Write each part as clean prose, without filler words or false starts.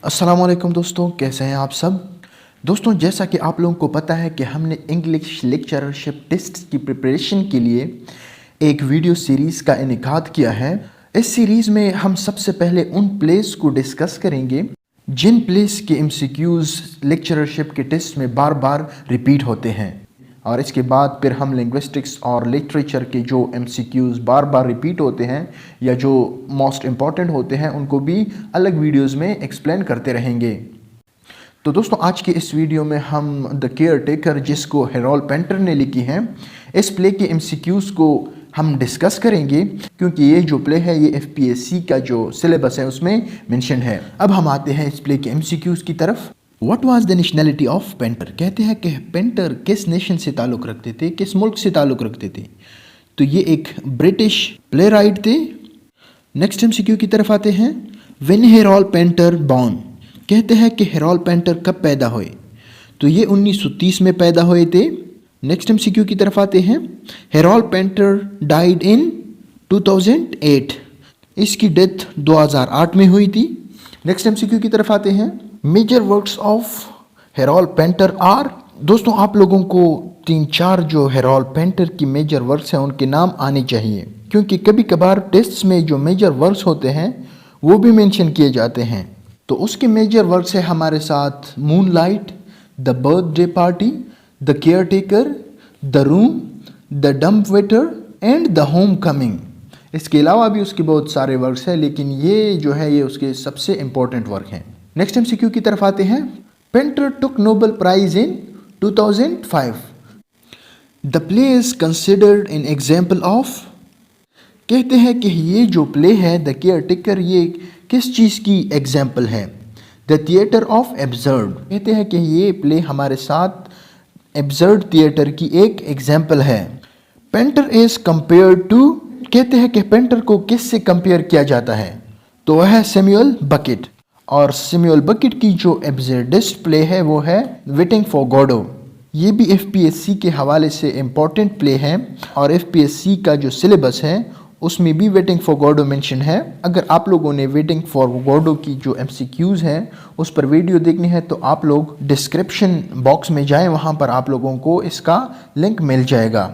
अस्सलामुअलैकुम दोस्तों, कैसे हैं आप सब। दोस्तों, जैसा कि आप लोगों को पता है कि हमने इंग्लिश लेक्चरशिप टेस्ट की प्रिपरेशन के लिए एक वीडियो सीरीज़ का इनेकाद किया है। इस सीरीज़ में हम सबसे पहले उन प्लेस को डिस्कस करेंगे जिन प्लेस के एमसीक्यूज़ लेक्चरशिप के टेस्ट में बार बार रिपीट होते हैं, और इसके बाद फिर हम लिंग्विस्टिक्स और लिटरेचर के जो एमसीक्यूज़ बार बार रिपीट होते हैं या जो मोस्ट इम्पॉर्टेंट होते हैं उनको भी अलग वीडियोस में एक्सप्लेन करते रहेंगे। तो दोस्तों, आज के इस वीडियो में हम द केयर टेकर, जिसको हेरोल्ड पेंटर ने लिखी हैं, इस प्ले के एमसीक्यूज़ को हम डिस्कस करेंगे, क्योंकि ये जो प्ले है ये एफपीएससी का जो सिलेबस है उसमें मेंशन है। अब हम आते हैं इस प्ले के एमसीक्यूज़ की तरफ। What was the nationality of painter? कहते हैं कि पेंटर किस नेशन से ताल्लुक़ रखते थे, किस मुल्क से ताल्लुक़ रखते थे। तो ये एक ब्रिटिश प्ले राइट थे। नेक्स्ट एमसीक्यू की तरफ आते हैं। When Harold painter born? कहते हैं कि हेरोल्ड पेंटर कब पैदा हुए। तो ये 1930 में पैदा हुए थे। नेक्स्ट एमसीक्यू की तरफ आते हैं। Harold painter died in 2008। इसकी डेथ 2008 में हुई थी। नेक्स्ट एमसीक्यू की तरफ आते हैं। Major works of Harold Pinter are. दोस्तों, आप लोगों को 3-4 जो हेरोल्ड पेंटर की मेजर वर्क्स हैं उनके नाम आने चाहिए, क्योंकि कभी कभार टेस्ट्स में जो मेजर वर्क्स होते हैं वो भी मेंशन किए जाते हैं। तो उसके मेजर वर्क्स है हमारे साथ moonlight, the birthday party, the care taker, the room, the dumb waiter and the home coming. इसके अलावा भी उसके बहुत सारे वर्क्स हैं, लेकिन ये जो है ये उसके सबसे इम्पोर्टेंट वर्क हैं। नेक्स्ट एमसीक्यू की तरफ आते हैं। Pinter took Nobel Prize in 2005। The play is considered an example of. कहते हैं कि ये जो प्ले है द केयर टेकर, ये किस चीज़ की एग्जाम्पल है। The theatre of absurd. कहते हैं कि ये प्ले हमारे साथ एब्सर्ड थिएटर की एक एग्जाम्पल है। Pinter is compare to. कहते हैं कि पेंटर को किस से कंपेयर किया जाता है, तो वह है सैमुअल बकेट। और सैमुअल बकेट की जो एब्सर्डिस्ट प्ले है वो है वेटिंग फॉर गॉडो। ये भी एफपीएससी के हवाले से इम्पॉर्टेंट प्ले है, और एफपीएससी का जो सिलेबस है उसमें भी वेटिंग फॉर गॉडो मेंशन है। अगर आप लोगों ने वेटिंग फॉर गॉडो की जो एमसीक्यूज़ हैं उस पर वीडियो देखनी है तो आप लोग डिस्क्रिप्शन बॉक्स में जाएं, वहाँ पर आप लोगों को इसका लिंक मिल जाएगा।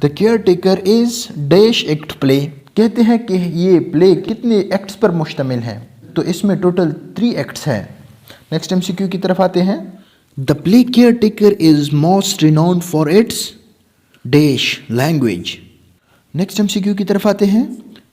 The care taker is dash act play. कहते हैं कि ये प्ले कितने एक्ट्स पर मुश्तमिल है, तो इसमें टोटल 3 एक्ट्स हैं। नेक्स्ट एमसीक्यू की तरफ आते हैं। The play care taker is most renowned for its dash language. Next MCQ की तरफ आते हैं।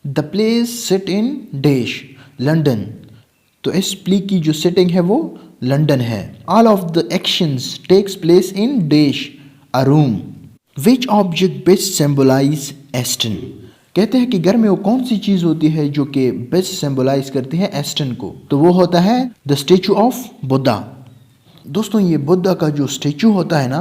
The play is set in dash London. तो इस प्ले की जो सेटिंग है वो लंदन है। All of the actions takes place in dash a room. Which object best symbolize Aston. कहते हैं कि घर में वो कौन सी चीज़ होती है जो कि बेस्ट सिंबलाइज करती है एस्टन को, तो वो होता है द स्टेचू ऑफ बुद्धा। दोस्तों, ये बुद्धा का जो स्टेचू होता है ना,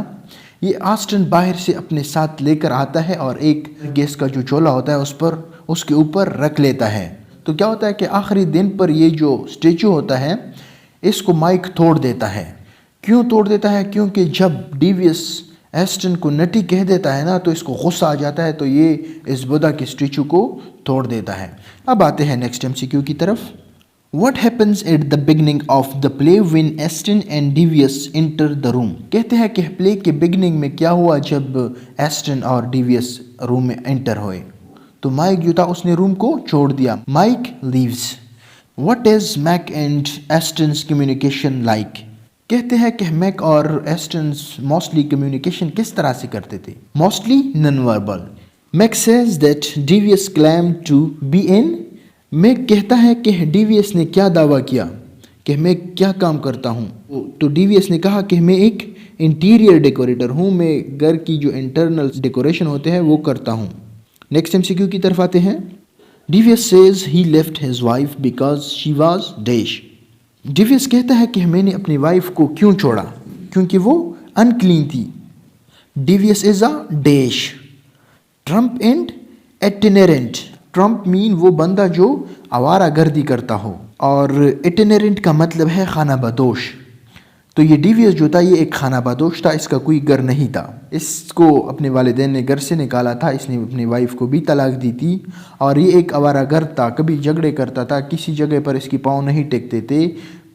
ये एस्टन बाहर से अपने साथ लेकर आता है और एक गैस का जो चोला होता है उस पर उसके ऊपर रख लेता है। तो क्या होता है कि आखिरी दिन पर ये जो स्टेचू होता है इसको माइक तोड़ देता है। क्यों तोड़ देता है? क्योंकि जब डीवियस एस्टन को नटी कह देता है ना, तो इसको गुस्सा आ जाता है, तो ये इस बुद्धा के स्टेचू को तोड़ देता है। अब आते हैं नेक्स्ट एमसीक्यू की तरफ। What happens at the beginning of the play when Aston and Davies enter the room? कहते हैं कि प्ले के बिगनिंग में क्या हुआ जब एस्टन और डीवियस रूम में एंटर हुए। तो माइक जो था उसने रूम को छोड़ दिया। Mick leaves. What is Mick and Aston's communication like? कहते हैं कि मैक और एस्टन्स मोस्टली कम्युनिकेशन किस तरह से करते थे? Mostly non verbal. Mick says that Davies claim to be in. Mick कहता है कि डीवियस ने क्या दावा किया कि मैं क्या काम करता हूँ। तो डीवियस ने कहा कि मैं एक इंटीरियर डेकोरेटर हूँ, मैं घर की जो इंटरनल डेकोरेशन होते हैं वो करता हूँ। नेक्स्ट एमसीक्यू की तरफ आते हैं। Davies says he left his wife because she was dash. Davies कहता है कि मैंने अपनी वाइफ को क्यों छोड़ा, क्योंकि वो अनक्लीन थी। Davies is a dash tramp and itinerant. Tramp mean वो बंदा जो आवारा गर्दी करता हो, और इटिनेरेंट का मतलब है खाना बदोश। तो ये डीवियस जो था ये एक खाना बदोश था, इसका कोई घर नहीं था। इसको अपने वालिदैन ने घर से निकाला था, इसने अपनी वाइफ को भी तलाक दी थी, और ये एक आवारा घर था, कभी झगड़े करता था, किसी जगह पर इसकी पाँव नहीं टेकते थे,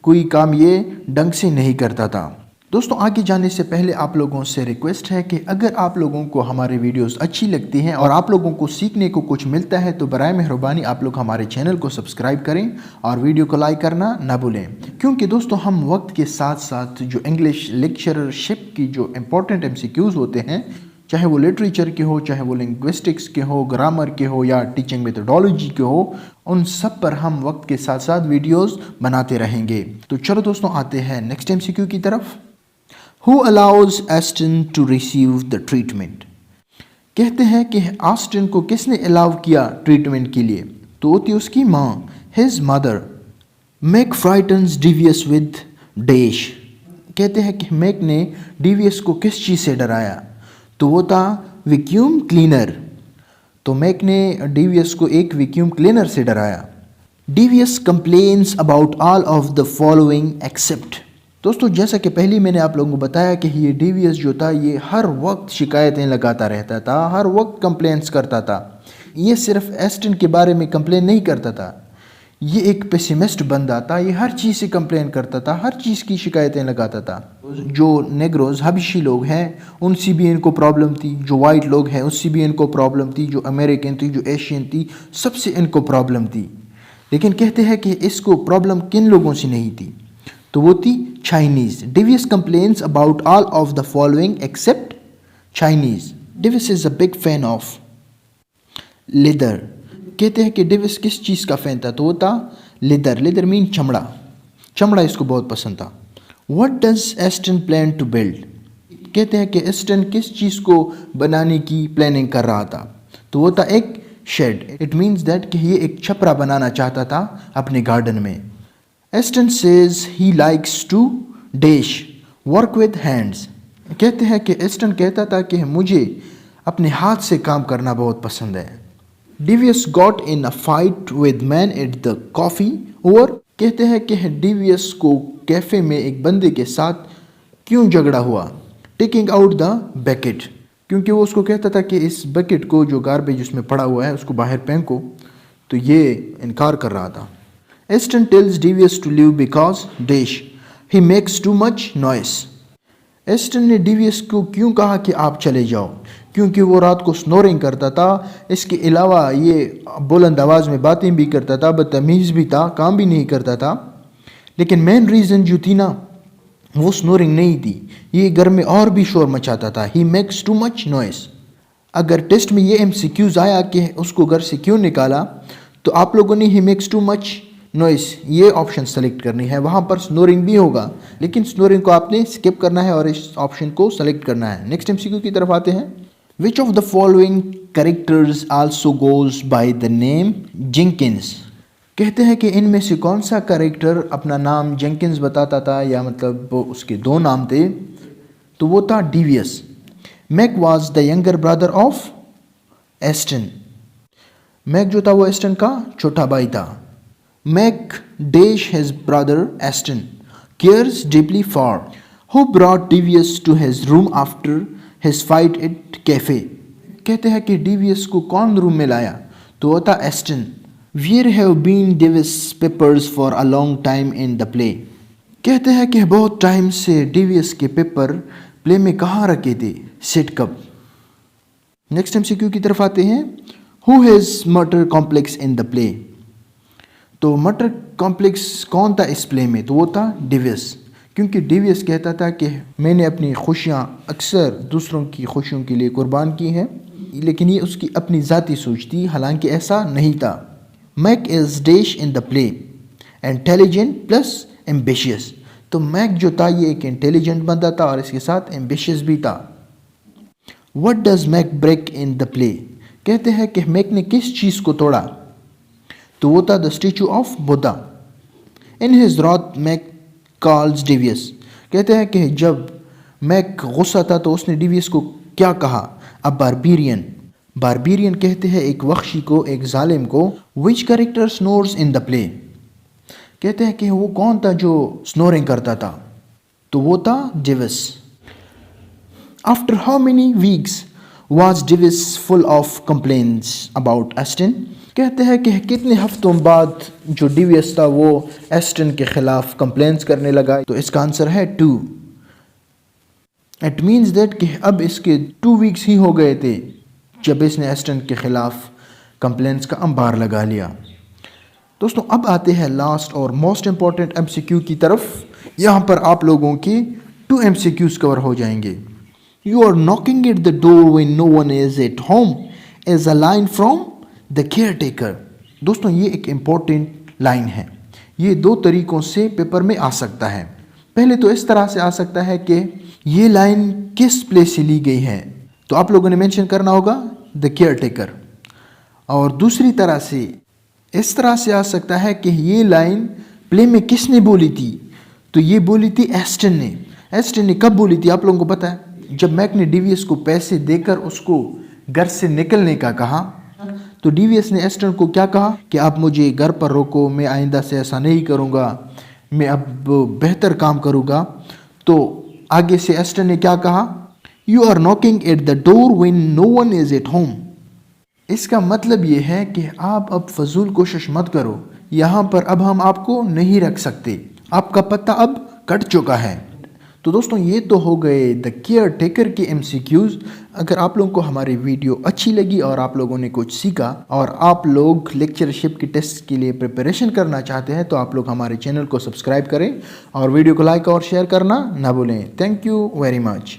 कोई काम ये ढंग से नहीं करता था। दोस्तों आगे जाने से पहले आप लोगों से रिक्वेस्ट है कि अगर आप लोगों को हमारे वीडियोस अच्छी लगती हैं और आप लोगों को सीखने को कुछ मिलता है तो बराए मेहरबानी आप लोग हमारे चैनल को सब्सक्राइब करें और वीडियो को लाइक करना ना भूलें, क्योंकि दोस्तों हम वक्त के साथ साथ जो इंग्लिश लेक्चरशिप की जो इम्पोर्टेंट MCQs होते हैं, चाहे वो लिटरेचर के हो, चाहे वो लिंग्विस्टिक्स के हो, ग्रामर के हो या टीचिंग मेथोडोलॉजी के हो, उन सब पर हम वक्त के साथ साथ वीडियोस बनाते रहेंगे। तो चलो दोस्तों आते हैं नेक्स्ट MCQ की तरफ। Who allows Aston to receive the treatment? कहते हैं कि आस्टन को किसने अलाउ किया ट्रीटमेंट के लिए, तो होती उसकी माँ, his mother. Meg frightens Devious with dash. कहते हैं कि मैक ने डेवियस को किस चीज़ से डराया, तो वो था वैक्यूम क्लीनर। तो मैक ने डेवियस को एक वैक्यूम क्लीनर से डराया। Davies complains about all of the following except. दोस्तों जैसा कि पहले मैंने आप लोगों को बताया कि ये डेवियस जो था ये हर वक्त शिकायतें लगाता रहता था, हर वक्त कंप्लेंट्स करता था। ये सिर्फ एस्टन के बारे में कंप्लेन नहीं करता था, ये एक पेसिमिस्ट बंदा था, ये हर चीज़ से कंप्लेन करता था, हर चीज़ की शिकायतें लगाता था। जो नेग्रोज हबशी लोग हैं उनसे भी इनको प्रॉब्लम थी, जो वाइट लोग हैं उससे भी इनको प्रॉब्लम थी, जो अमेरिकन थी, जो एशियन थी, सबसे इनको प्रॉब्लम थी। लेकिन कहते हैं कि इसको प्रॉब्लम किन लोगों से नहीं थी, तो वो थी Chinese. Davies complains about all of the following except Chinese. Davies is a big fan of leather. कहते हैं कि डेविस किस चीज़ का फ़ैन था, तो वो था लेदर। लेदर मीन चमड़ा, चमड़ा इसको बहुत पसंद था। What does Aston plan to build? कहते हैं कि एस्टन किस चीज़ को बनाने की प्लानिंग कर रहा था, तो वो था एक शेड। इट मीन्स दैट कि ये एक छपरा बनाना चाहता था अपने गार्डन में। Aston says he likes to dash work with hands. कहते हैं कि एस्टन कहता था कि मुझे अपने हाथ से काम करना बहुत पसंद है। Davies got in a fight with man at the coffee और कहते हैं कि डेवियस को कैफ़े में एक बंदे के साथ क्यों झगड़ा हुआ, टेकिंग आउट द बकेट, क्योंकि वो उसको कहता था कि इस बकेट को जो गार्बेज उसमें पड़ा हुआ है उसको बाहर फेंको, तो ये इनकार कर रहा था। Aston tells Devious to leave because dash he makes too much noise. Aston ने डेवियस को क्यों कहा कि आप चले जाओ, क्योंकि वो रात को स्नोरिंग करता था। इसके अलावा ये बुलंद आवाज़ में बातें भी करता था, बदतमीज़ भी था, काम भी नहीं करता था। लेकिन मेन रीज़न जो थी ना वो स्नोरिंग नहीं थी, ये घर में और भी शोर मचाता था। He makes too much noise. अगर टेस्ट में ये MCQs आया कि उसको घर से क्यों निकाला, तो आप लोगों ने he makes too much noise ये ऑप्शन सेलेक्ट करनी है। वहाँ पर स्नोरिंग भी होगा, लेकिन स्नोरिंग को आपने स्किप करना है और इस ऑप्शन को सेलेक्ट करना है। नेक्स्ट MCQ की तरफ आते हैं। Which of the following characters also goes by the name Jenkins? कहते हैं कि इनमें से कौन सा कैरेक्टर अपना नाम जेंकिंस बताता था, या मतलब वो उसके दो नाम थे, तो वो था Davies. Mick was the younger brother of Aston. Mick जो था वो एस्टन का छोटा भाई था। Meg dash his brother Aston cares deeply for. Who brought Devious to his room after his fight at cafe? कहते हैं कि डेवियस को कौन रूम में लाया, तो वो था Aston. Where have been Devious papers for a long time in the play? कहते हैं कि बहुत टाइम से डेवियस के पेपर प्ले में कहाँ रखे थे, सेट कब। नेक्स्ट MCQ की तरफ आते हैं। Who has murder complex in the play? तो मटर कॉम्प्लेक्स कौन था इस प्ले में, तो वो था डेवियस, क्योंकि डेवियस कहता था कि मैंने अपनी खुशियाँ अक्सर दूसरों की खुशियों के लिए कुर्बान की हैं, लेकिन ये उसकी अपनी ज़ाती सोच थी, हालांकि ऐसा नहीं था। Mick is dash in the play intelligent plus ambitious. तो मैक जो था ये एक इंटेलिजेंट बंदा था और इसके साथ एम्बिशियस भी था। What does Mick break in the play? कहते हैं कि मैक ने किस चीज़ को तोड़ा, तो वो था the statue of Buddha. In his wrath Mick calls Davies. कहते हैं कि जब मैक गुस्सा था तो उसने डेवियस को क्या कहा, अ बारबेरियन। बारबेरियन कहते हैं एक वख्शी को, एक जालिम को। विच character snores in the play? कहते हैं कि वो कौन था जो स्नोरिंग करता था, तो वो था Davis. After how many weeks was Devious full of complaints about Aston? कहते हैं कि कितने हफ्तों बाद जो डीवीएस था वो एस्टन के खिलाफ कंप्लेंट्स करने लगा, तो इसका आंसर है 2। इट मीन्स दैट कि अब इसके 2 वीक्स ही हो गए थे जब इसने एस्टन के खिलाफ कंप्लेंट्स का अंबार लगा लिया। दोस्तों अब आते हैं लास्ट और मोस्ट इम्पॉर्टेंट एमसीक्यू की तरफ। यहाँ पर आप लोगों की 2 एमसीक्यूज कवर हो जाएंगे। You are knocking at the door when no one is at home is a line from the caretaker. दोस्तों ये एक इम्पॉर्टेंट लाइन है। ये 2 तरीक़ों से पेपर में आ सकता है। पहले तो इस तरह से आ सकता है कि ये लाइन किस प्ले से ली गई है, तो आप लोगों ने मेंशन करना होगा द केयर टेकर। और दूसरी तरह से इस तरह से आ सकता है कि ये लाइन प्ले में किसने बोली थी, तो ये बोली थी एस्टन ने। एस्टन ने कब बोली थी आप लोगों को पता है? जब मैक ने डीवीएस को पैसे देकर उसको घर से निकलने का कहा, तो डीवीएस ने एस्टन को क्या कहा कि आप मुझे घर पर रोको, मैं आइंदा से ऐसा नहीं करूँगा, मैं अब बेहतर काम करूँगा। तो आगे से एस्टन ने क्या कहा? You are knocking at the door when no one is at home. इसका मतलब ये है कि आप अब फजूल कोशिश मत करो, यहाँ पर अब हम आपको नहीं रख सकते, आपका पत्ता अब कट चुका है। तो दोस्तों ये तो हो गए द केयर टेकर के एमसीक्यूज़। अगर आप लोगों को हमारी वीडियो अच्छी लगी और आप लोगों ने कुछ सीखा और आप लोग लेक्चरशिप के टेस्ट के लिए प्रिपरेशन करना चाहते हैं, तो आप लोग हमारे चैनल को सब्सक्राइब करें और वीडियो को लाइक और शेयर करना ना भूलें। Thank you very much.